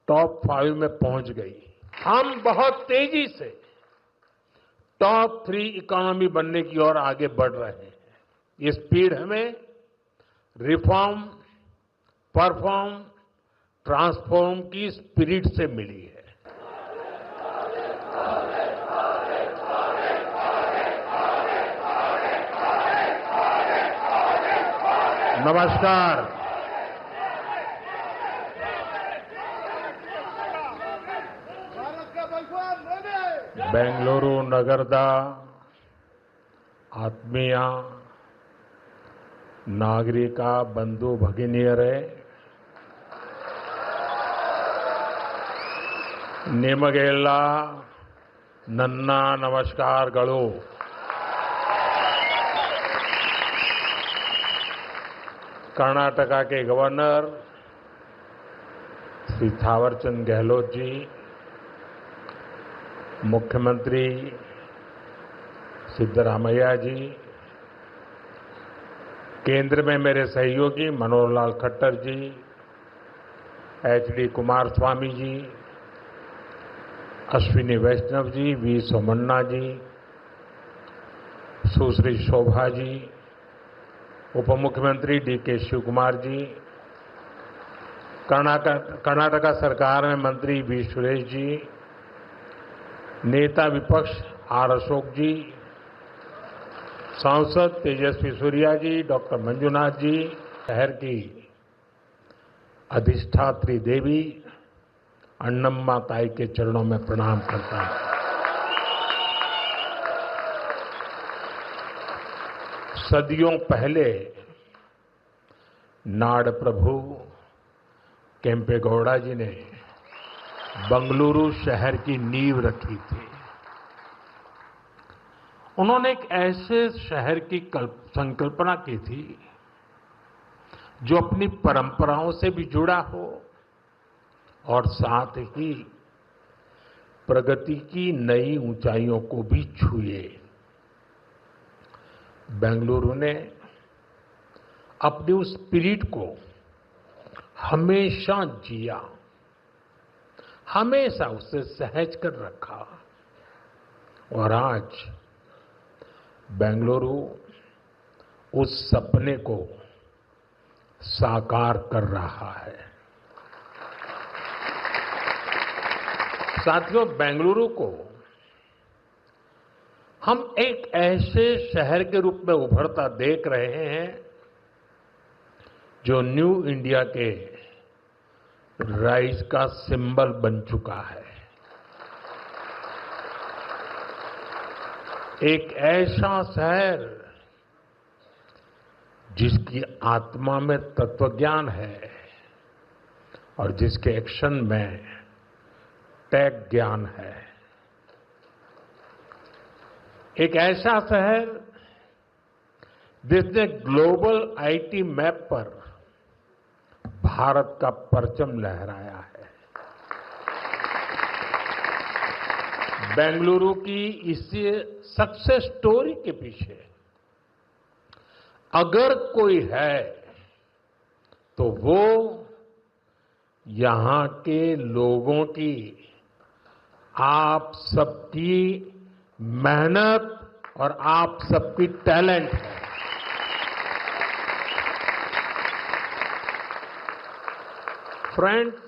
Top 5 में पहुंच गई। हम बहुत तेजी से टॉप 3 इकोनॉमी बनने की ओर आगे बढ़ रहे हैं। ये स्पीड हमें रिफॉर्म, परफॉर्म, ट्रांसफॉर्म की स्पिरिट से मिली है। नमस्कार। बेंगलुरु नगರದ ಆತ್ಮೀಯ ನಾಗರಿಕ ಬಂಧು ಭಗಿನಿಯರೇ, ನಿಮಗೆಲ್ಲ ನನ್ನ ನಮಸ್ಕಾರಗಳು। कर्नाटक के गवर्नर श्री थावरचंद गहलोत जी, मुख्यमंत्री सिद्धरामैया जी, केंद्र में मेरे सहयोगी मनोहर लाल खट्टर जी, एचडी कुमारस्वामी जी, अश्विनी वैष्णव जी, वी सोमन्ना जी, सुश्री शोभा जी, उप मुख्यमंत्री डीके शिवकुमार जी, कर्नाटक सरकार में मंत्री वी सुरेश जी, नेता विपक्ष आर अशोक जी, सांसद तेजस्वी सूर्या जी, डॉक्टर मंजुनाथ जी, शहर की अधिष्ठात्री देवी अन्नम्मा ताई के चरणों में प्रणाम करता हूं। सदियों पहले नाड़ प्रभु केम्पेगौड़ा जी ने बंगलुरु शहर की नींव रखी थी। उन्होंने एक ऐसे शहर की संकल्पना की थी जो अपनी परंपराओं से भी जुड़ा हो और साथ ही प्रगति की नई ऊंचाइयों को भी छुए। बेंगलुरु ने अपनी उस स्पिरिट को हमेशा जिया, हमेशा उसे सहज कर रखा और आज बेंगलुरु उस सपने को साकार कर रहा है। साथियों, बेंगलुरु को हम एक ऐसे शहर के रूप में उभरता देख रहे हैं जो न्यू इंडिया के राइज का सिंबल बन चुका है। एक ऐसा शहर जिसकी आत्मा में तत्वज्ञान है और जिसके एक्शन में टेक ज्ञान है। एक ऐसा शहर जिसने ग्लोबल आईटी मैप पर भारत का परचम लहराया है। बेंगलुरु की इसी सक्सेस स्टोरी के पीछे अगर कोई है तो वो यहां के लोगों की, आप सबकी मेहनत और आप सबकी टैलेंट है। फ्रेंड्स,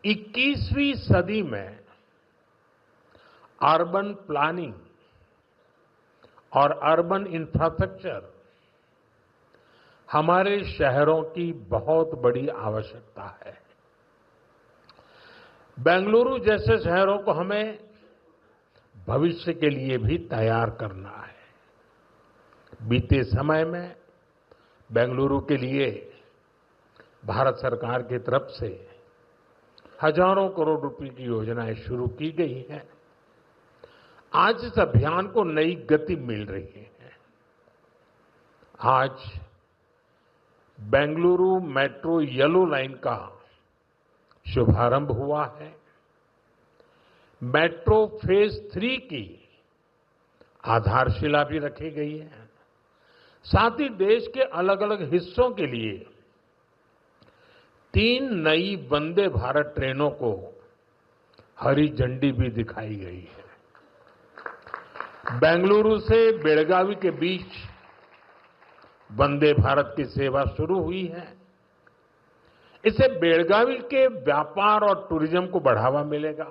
21वीं सदी में अर्बन प्लानिंग और अर्बन इंफ्रास्ट्रक्चर हमारे शहरों की बहुत बड़ी आवश्यकता है। बेंगलुरु जैसे शहरों को हमें भविष्य के लिए भी तैयार करना है। बीते समय में बेंगलुरु के लिए भारत सरकार की तरफ से हजारों करोड़ रुपए की योजनाएं शुरू की गई हैं। आज इस अभियान को नई गति मिल रही है। आज बेंगलुरु मेट्रो येलो लाइन का शुभारंभ हुआ है। मेट्रो फेज 3 की आधारशिला भी रखी गई है। साथ ही देश के अलग अलग हिस्सों के लिए 3 नई वंदे भारत ट्रेनों को हरी झंडी भी दिखाई गई है। बेंगलुरु से बेलगावी के बीच वंदे भारत की सेवा शुरू हुई है। इससे बेलगावी के व्यापार और टूरिज्म को बढ़ावा मिलेगा।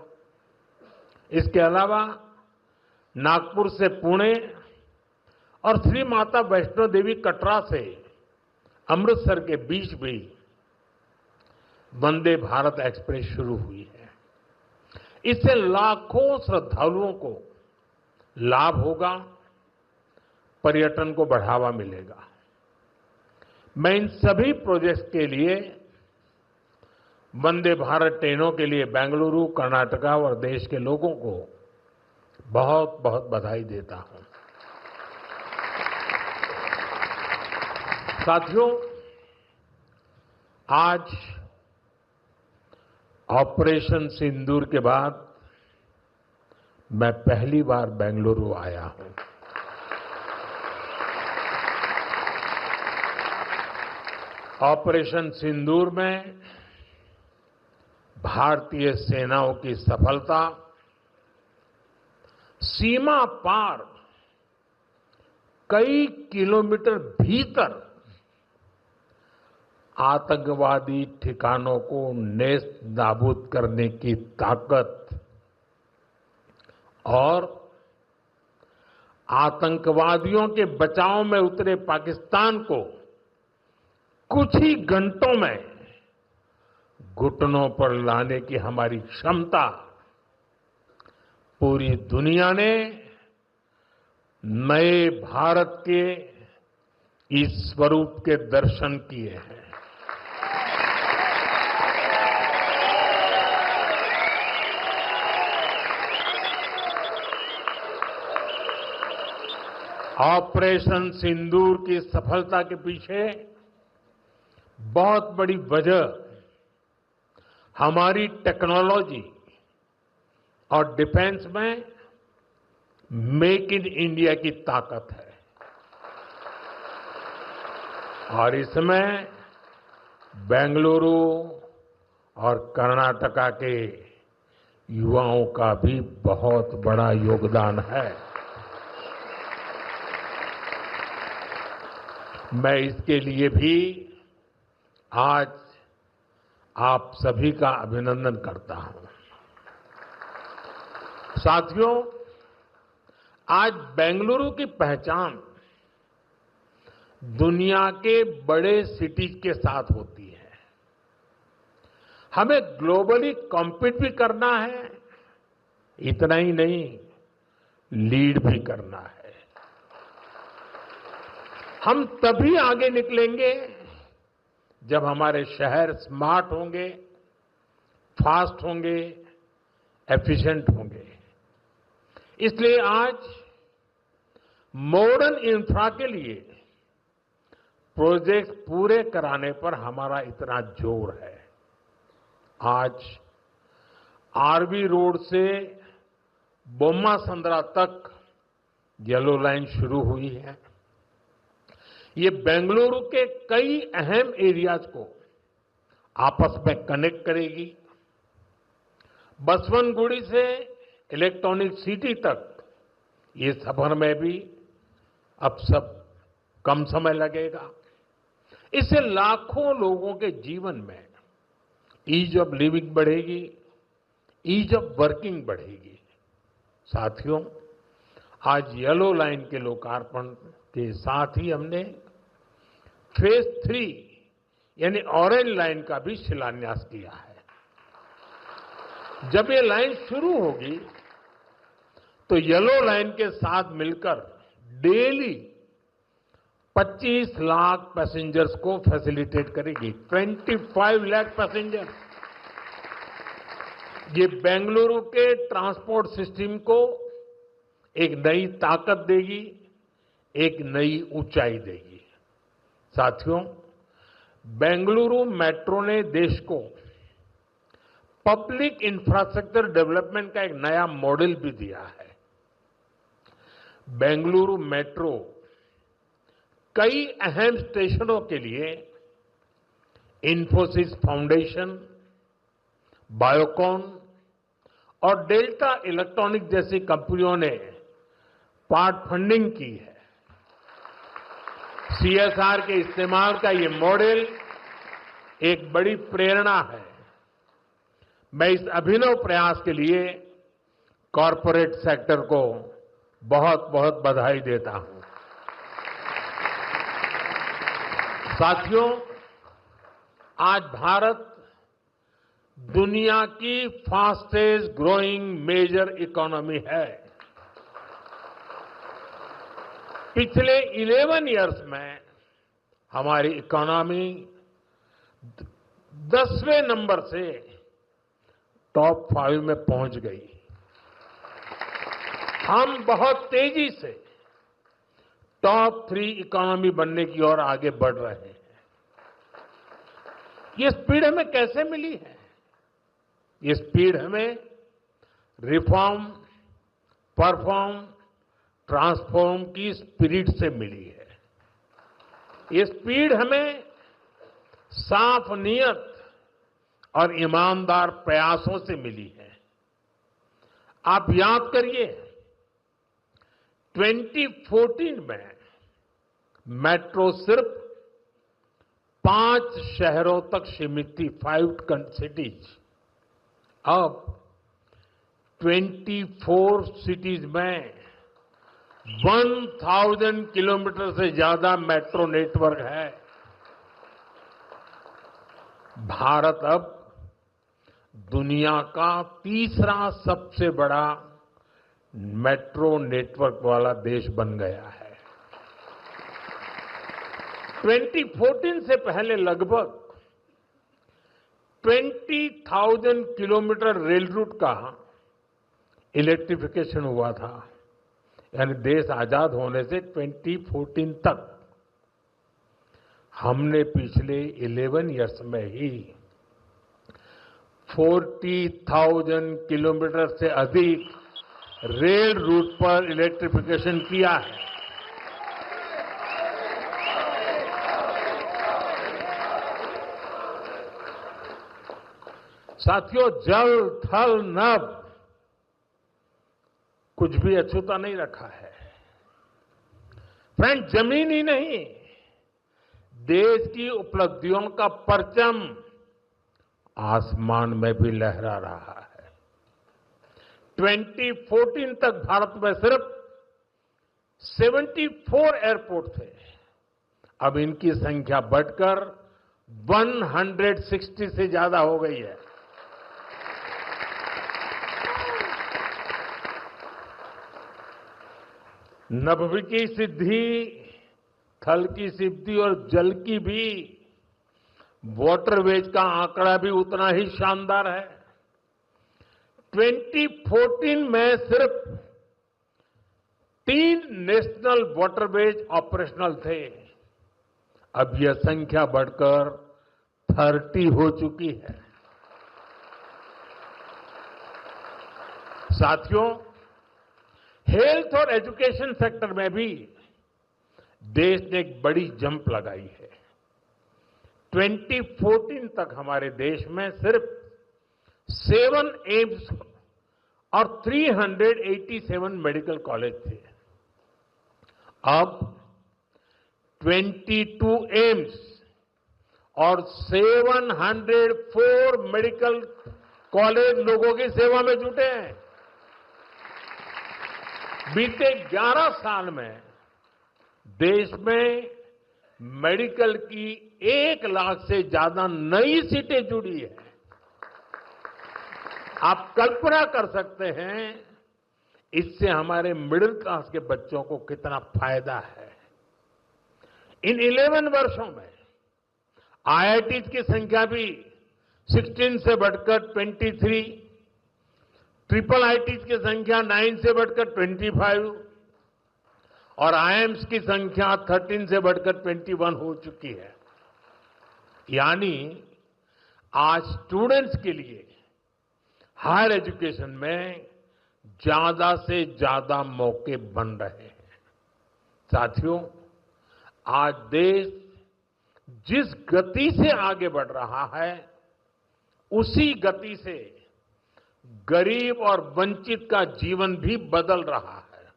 इसके अलावा नागपुर से पुणे और श्री माता वैष्णो देवी कटरा से अमृतसर के बीच भी वंदे भारत एक्सप्रेस शुरू हुई है। इससे लाखों श्रद्धालुओं को लाभ होगा, पर्यटन को बढ़ावा मिलेगा। मैं इन सभी प्रोजेक्ट्स के लिए वंदे भारत ट्रेनों के लिए बेंगलुरु, कर्नाटका और देश के लोगों को बहुत बहुत बधाई देता हूं। साथियों, आज ऑपरेशन सिंदूर के बाद मैं पहली बार बेंगलुरु आया हूं। ऑपरेशन सिंदूर में भारतीय सेनाओं की सफलता सीमा पार कई किलोमीटर भीतर आतंकवादी ठिकानों को नेस्त नाबूद करने की ताकत और आतंकवादियों के बचाव में उतरे पाकिस्तान को कुछ ही घंटों में घुटनों पर लाने की हमारी क्षमता पूरी दुनिया ने नए भारत के इस स्वरूप के दर्शन किए हैं। ऑपरेशन सिंदूर की सफलता के पीछे बहुत बड़ी वजह हमारी टेक्नोलॉजी और डिफेंस में मेक इन इंडिया की ताकत है और इसमें बेंगलुरु और कर्नाटका के युवाओं का भी बहुत बड़ा योगदान है। मैं इसके लिए भी आज आप सभी का अभिनंदन करता हूं। साथियों, आज बेंगलुरु की पहचान दुनिया के बड़े सिटीज के साथ होती है। हमें ग्लोबली कॉम्पीट भी करना है, इतना ही नहीं, लीड भी करना है। हम तभी आगे निकलेंगे जब हमारे शहर स्मार्ट होंगे, फास्ट होंगे, एफिशिएंट होंगे। इसलिए आज मॉडर्न इंफ्रा के लिए प्रोजेक्ट पूरे कराने पर हमारा इतना जोर है। आज आरवी रोड से बोम्मा संद्रा तक येलो लाइन शुरू हुई है। ये बेंगलुरु के कई अहम एरियाज को आपस में कनेक्ट करेगी। बसवनगुड़ी से इलेक्ट्रॉनिक सिटी तक ये सफर में भी अब सब कम समय लगेगा। इससे लाखों लोगों के जीवन में ईज ऑफ लिविंग बढ़ेगी, ईज ऑफ वर्किंग बढ़ेगी। साथियों, आज येलो लाइन के लोकार्पण के साथ ही हमने फेज 3 यानी ऑरेंज लाइन का भी शिलान्यास किया है। जब ये लाइन शुरू होगी तो येलो लाइन के साथ मिलकर डेली 25 लाख पैसेंजर्स को फैसिलिटेट करेगी। 25 लाख पैसेंजर। ये बेंगलुरु के ट्रांसपोर्ट सिस्टम को एक नई ताकत देगी, एक नई ऊंचाई देगी। साथियों, बेंगलुरु मेट्रो ने देश को पब्लिक इंफ्रास्ट्रक्चर डेवलपमेंट का एक नया मॉडल भी दिया है। बेंगलुरु मेट्रो कई अहम स्टेशनों के लिए इन्फोसिस फाउंडेशन, बायोकॉन और डेल्टा इलेक्ट्रॉनिक जैसी कंपनियों ने पार्ट फंडिंग की है। सीएसआर के इस्तेमाल का ये मॉडल एक बड़ी प्रेरणा है। मैं इस अभिनव प्रयास के लिए कॉरपोरेट सेक्टर को बहुत बहुत बधाई देता हूं। साथियों, आज भारत दुनिया की फास्टेस्ट ग्रोइंग मेजर इकोनॉमी है। पिछले 11 इयर्स में हमारी इकोनॉमी 10वें नंबर से टॉप 5 में पहुंच गई। हम बहुत तेजी से टॉप 3 इकोनॉमी बनने की ओर आगे बढ़ रहे हैं। ये स्पीड हमें कैसे मिली है? ये स्पीड हमें रिफॉर्म, परफॉर्म, ट्रांसफॉर्म की स्पिरिट से मिली है। ये स्पीड हमें साफ नीयत और ईमानदार प्रयासों से मिली है। आप याद करिए, 2014 में मेट्रो सिर्फ 5 शहरों तक सीमित थी, 5 सिटीज। अब 24 सिटीज में 1000 किलोमीटर से ज्यादा मेट्रो नेटवर्क है। भारत अब दुनिया का तीसरा सबसे बड़ा मेट्रो नेटवर्क वाला देश बन गया है। 2014 से पहले लगभग 20,000 किलोमीटर रेल रूट का इलेक्ट्रिफिकेशन हुआ था। यानी देश आजाद होने से 2014 तक हमने पिछले 11 इयर्स में ही 40,000 किलोमीटर से अधिक रेल रूट पर इलेक्ट्रिफिकेशन किया है। साथियों, जल, थल, नभ कुछ भी अछूता नहीं रखा है। फ्रेंड, जमीन ही नहीं, देश की उपलब्धियों का परचम आसमान में भी लहरा रहा है। 2014 तक भारत में सिर्फ 74 एयरपोर्ट थे। अब इनकी संख्या बढ़कर 160 से ज्यादा हो गई है। नभ की सिद्धि, थल की सिद्धि और जल की भी वाटरवेज का आंकड़ा भी उतना ही शानदार है। 2014 में सिर्फ 3 नेशनल वाटरवेज ऑपरेशनल थे। अब यह संख्या बढ़कर 30 हो चुकी है। साथियों, हेल्थ और एजुकेशन सेक्टर में भी देश ने एक बड़ी जंप लगाई है। 2014 तक हमारे देश में सिर्फ 7 एम्स और 387 मेडिकल कॉलेज थे। अब 22 एम्स और 704 मेडिकल कॉलेज लोगों की सेवा में जुटे हैं। बीते 11 साल में देश में मेडिकल की 1 लाख से ज्यादा नई सीटें जुड़ी है। आप कल्पना कर सकते हैं इससे हमारे मिडिल क्लास के बच्चों को कितना फायदा है। इन 11 वर्षों में आईआईटी की संख्या भी 16 से बढ़कर 23, ट्रिपल आईटी की संख्या 9 से बढ़कर 25 और आईएम्स की संख्या 13 से बढ़कर 21 हो चुकी है। यानी आज स्टूडेंट्स के लिए हायर एजुकेशन में ज्यादा से ज्यादा मौके बन रहे हैं। साथियों, आज देश जिस गति से आगे बढ़ रहा है, उसी गति से गरीब और वंचित का जीवन भी बदल रहा है।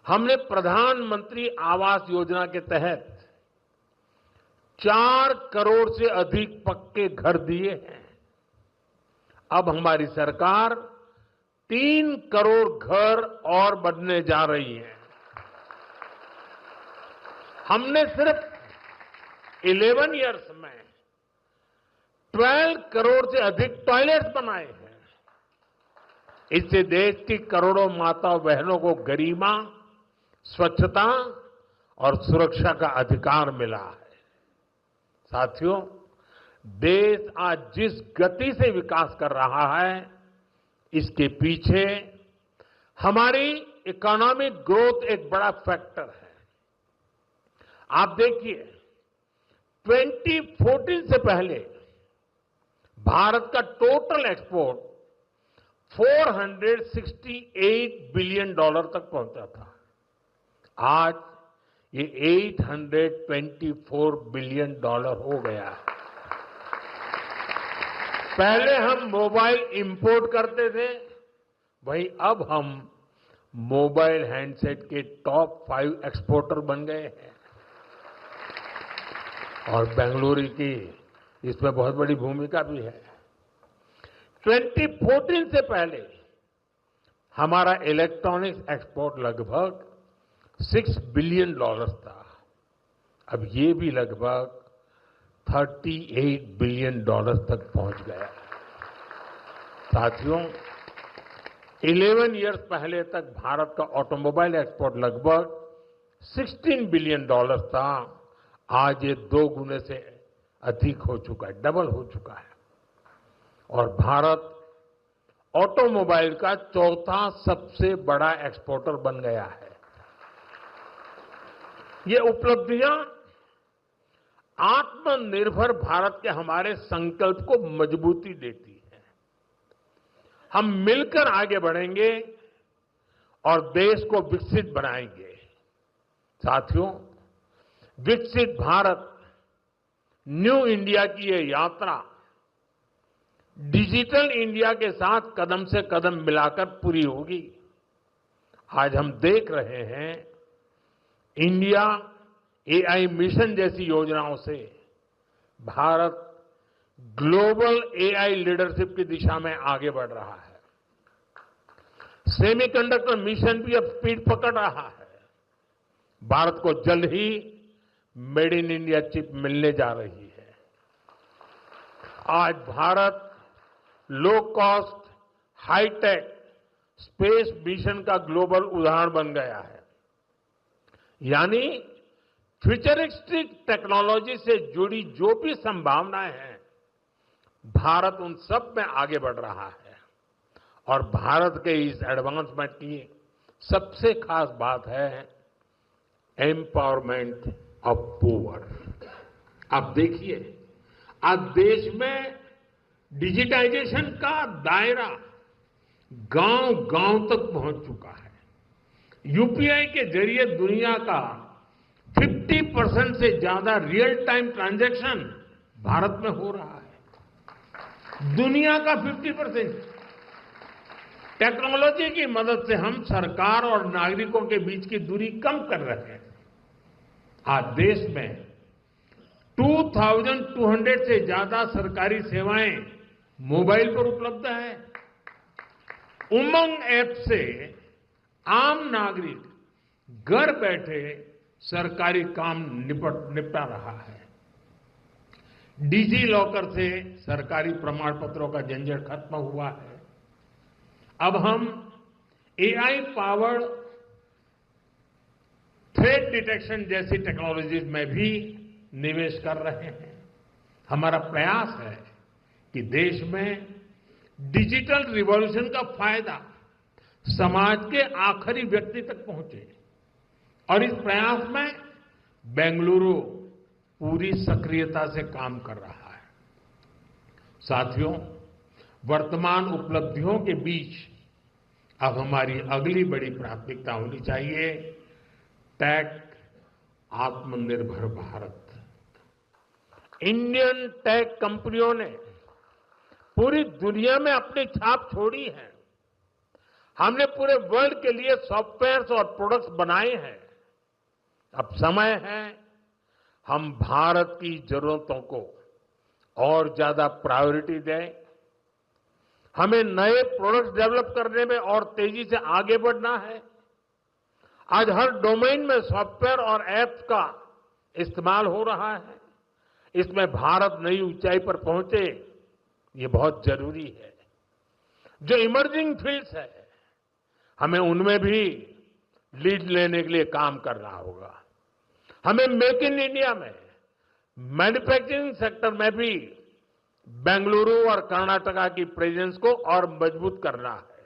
हमने प्रधानमंत्री आवास योजना के तहत 4 करोड़ से अधिक पक्के घर दिए हैं। अब हमारी सरकार 3 करोड़ घर और बनने जा रही है। हमने सिर्फ 11 इयर्स में 12 करोड़ से अधिक टॉयलेट्स बनाए हैं। इससे देश की करोड़ों माताओं बहनों को गरिमा, स्वच्छता और सुरक्षा का अधिकार मिला है। साथियों, देश आज जिस गति से विकास कर रहा है, इसके पीछे हमारी इकोनॉमिक ग्रोथ एक बड़ा फैक्टर है। आप देखिए, 2014 से पहले भारत का टोटल एक्सपोर्ट $468 बिलियन तक पहुंचा था। आज ये $824 बिलियन हो गया है। पहले हम मोबाइल इंपोर्ट करते थे, वहीं अब हम मोबाइल हैंडसेट के टॉप 5 एक्सपोर्टर बन गए हैं। और बेंगलुरु की इसमें बहुत बड़ी भूमिका भी है। 2014 से पहले हमारा इलेक्ट्रॉनिक्स एक्सपोर्ट लगभग $6 बिलियन था। अब ये भी लगभग $38 बिलियन तक पहुंच गया। साथियों, 11 इयर्स पहले तक भारत का ऑटोमोबाइल एक्सपोर्ट लगभग $16 बिलियन था। आज ये 2 गुने से अधिक हो चुका है, डबल हो चुका है। और भारत ऑटोमोबाइल का 4था सबसे बड़ा एक्सपोर्टर बन गया है। ये उपलब्धियां आत्मनिर्भर भारत के हमारे संकल्प को मजबूती देती है। हम मिलकर आगे बढ़ेंगे और देश को विकसित बनाएंगे। साथियों, विकसित भारत न्यू इंडिया की ये यात्रा डिजिटल इंडिया के साथ कदम से कदम मिलाकर पूरी होगी। आज हम देख रहे हैं, इंडिया एआई मिशन जैसी योजनाओं से भारत ग्लोबल एआई लीडरशिप की दिशा में आगे बढ़ रहा है। सेमीकंडक्टर मिशन भी अब स्पीड पकड़ रहा है। भारत को जल्द ही मेड इन इंडिया चिप मिलने जा रही है। आज भारत low cost, hitech space mission का ग्लोबल उदाहरण बन गया है। यानी फ्यूचरिस्टिक टेक्नोलॉजी से जुड़ी जो भी संभावनाएं हैं, भारत उन सब में आगे बढ़ रहा है। और भारत के इस एडवांसमेंट की सबसे खास बात है एम्पावरमेंट ऑफ पुअर। आप देखिए, आज देश में डिजिटाइजेशन का दायरा गांव-गांव तक पहुंच चुका है। यूपीआई के जरिए दुनिया का 50% से ज्यादा रियल टाइम ट्रांजैक्शन भारत में हो रहा है। दुनिया का 50%। टेक्नोलॉजी की मदद से हम सरकार और नागरिकों के बीच की दूरी कम कर रहे हैं। आज देश में 2200 से ज्यादा सरकारी सेवाएं मोबाइल पर उपलब्ध है। उमंग ऐप से आम नागरिक घर बैठे सरकारी काम निपटा रहा है। डिजी लॉकर से सरकारी प्रमाण पत्रों का झंझट खत्म हुआ है। अब हम एआई पावर्ड थ्रेट डिटेक्शन जैसी टेक्नोलॉजीज में भी निवेश कर रहे हैं। हमारा प्रयास है कि देश में डिजिटल रिवॉल्यूशन का फायदा समाज के आखिरी व्यक्ति तक पहुंचे। और इस प्रयास में बेंगलुरु पूरी सक्रियता से काम कर रहा है। साथियों, वर्तमान उपलब्धियों के बीच अब हमारी अगली बड़ी प्राथमिकता होनी चाहिए टेक आत्मनिर्भर भारत। इंडियन टेक कंपनियों ने पूरी दुनिया में अपनी छाप छोड़ी है। हमने पूरे वर्ल्ड के लिए सॉफ्टवेयर्स और प्रोडक्ट्स बनाए हैं। अब समय है हम भारत की जरूरतों को और ज्यादा प्रायोरिटी दें। हमें नए प्रोडक्ट्स डेवलप करने में और तेजी से आगे बढ़ना है। आज हर डोमेन में सॉफ्टवेयर और ऐप्स का इस्तेमाल हो रहा है। इसमें भारत नई ऊंचाई पर पहुंचे, ये बहुत जरूरी है। जो इमर्जिंग फील्ड्स है, हमें उनमें भी लीड लेने के लिए काम करना होगा। हमें मेक इन इंडिया में मैन्युफैक्चरिंग सेक्टर में भी बेंगलुरु और कर्नाटका की प्रेजेंस को और मजबूत करना है।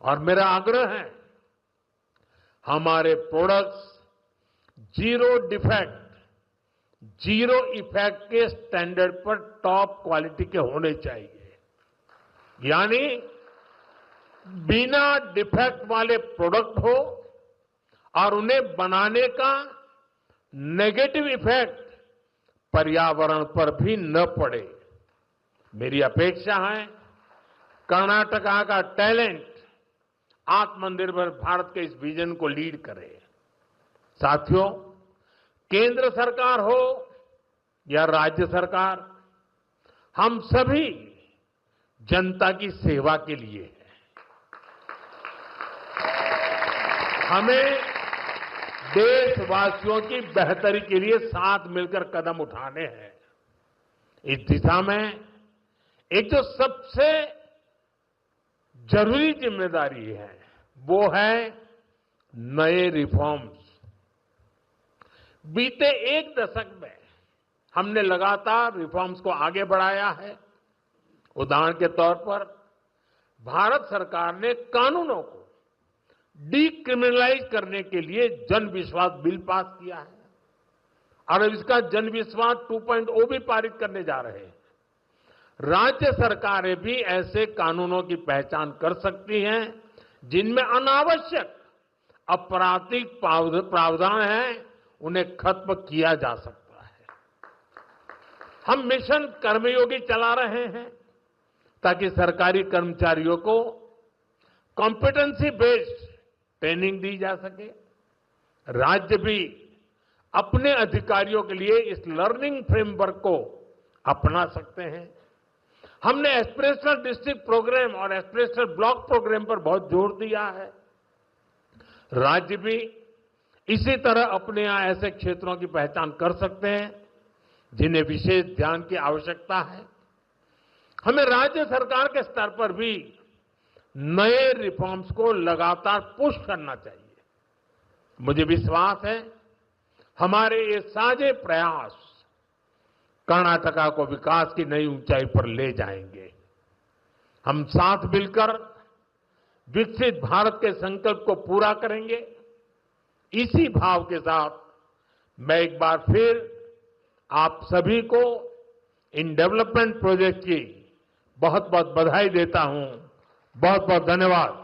और मेरा आग्रह है, हमारे products zero defect, zero effect के स्टैंडर्ड पर टॉप क्वालिटी के होने चाहिए। यानी बिना डिफेक्ट वाले प्रोडक्ट हो और उन्हें बनाने का नेगेटिव इफेक्ट पर्यावरण पर भी न पड़े। मेरी अपेक्षा है कर्नाटका का टैलेंट आत्मनिर्भर भारत के इस विजन को लीड करे। साथियों, केंद्र सरकार हो या राज्य सरकार, हम सभी जनता की सेवा के लिए हैं। हमें देशवासियों की बेहतरी के लिए साथ मिलकर कदम उठाने हैं। इस दिशा में एक जो सबसे जरूरी जिम्मेदारी है, वो है नए रिफॉर्म्स। बीते एक दशक में हमने लगातार रिफॉर्म्स को आगे बढ़ाया है। उदाहरण के तौर पर भारत सरकार ने कानूनों को डीक्रिमिनलाइज करने के लिए जन विश्वास बिल पास किया है और अब इसका जन विश्वास 2.0 भी पारित करने जा रहे हैं। राज्य सरकारें भी ऐसे कानूनों की पहचान कर सकती हैं जिनमें अनावश्यक आपराधिक प्रावधान हैं, उन्हें खत्म किया जा सकता है। हम मिशन कर्मयोगी चला रहे हैं ताकि सरकारी कर्मचारियों को कॉम्पिटेंसी बेस्ड ट्रेनिंग दी जा सके। राज्य भी अपने अधिकारियों के लिए इस लर्निंग फ्रेमवर्क को अपना सकते हैं। हमने एस्पिरेशनल डिस्ट्रिक्ट प्रोग्राम और एस्पिरेशनल ब्लॉक प्रोग्राम पर बहुत जोर दिया है। राज्य भी इसी तरह अपने यहां ऐसे क्षेत्रों की पहचान कर सकते हैं जिन्हें विशेष ध्यान की आवश्यकता है। हमें राज्य सरकार के स्तर पर भी नए रिफॉर्म्स को लगातार पुश करना चाहिए। मुझे विश्वास है हमारे ये साझे प्रयास कर्नाटका को विकास की नई ऊंचाई पर ले जाएंगे। हम साथ मिलकर विकसित भारत के संकल्प को पूरा करेंगे। इसी भाव के साथ मैं एक बार फिर आप सभी को इन डेवलपमेंट प्रोजेक्ट की बहुत बहुत बधाई देता हूं। बहुत बहुत धन्यवाद।